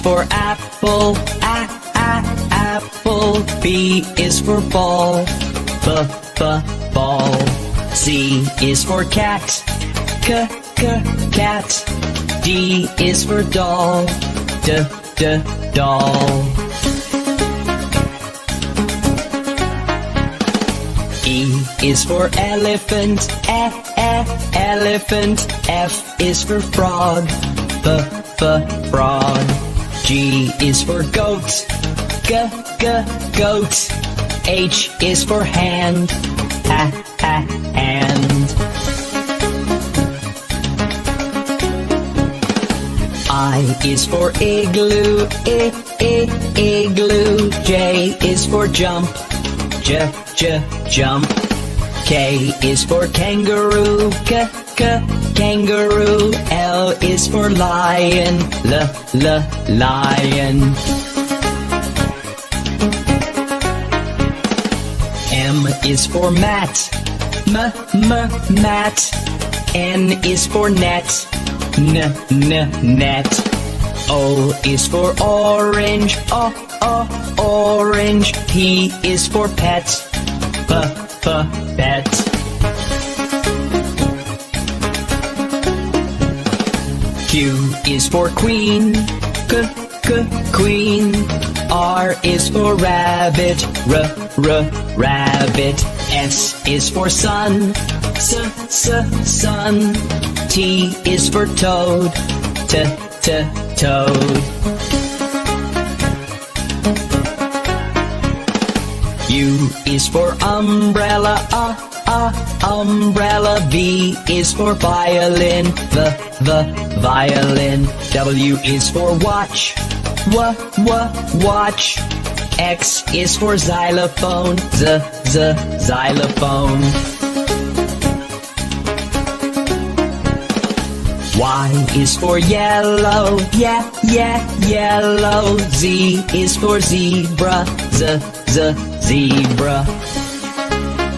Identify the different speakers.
Speaker 1: for apple, apple. B is for ball, ball. C is for cat, cat. D is for doll, doll. E is for elephant, elephant. F is for frog, frog. G is for goat, goat. H is for hand, hand. I is for igloo, igloo. J is for jump, jump. K is for kangaroo, kangaroo. L is for lion, lion. M is for mat, mat. N is for net, net. O is for orange, orange. P is for pet, pet. Q is for queen, queen. R is for rabbit, rabbit. S is for sun, sun. T is for toad, toad. U is for umbrella, umbrella. V is for violin, the violin. W is for watch, watch. X is for xylophone, xylophone. Y is for yellow, yellow. Z is for zebra, zebra.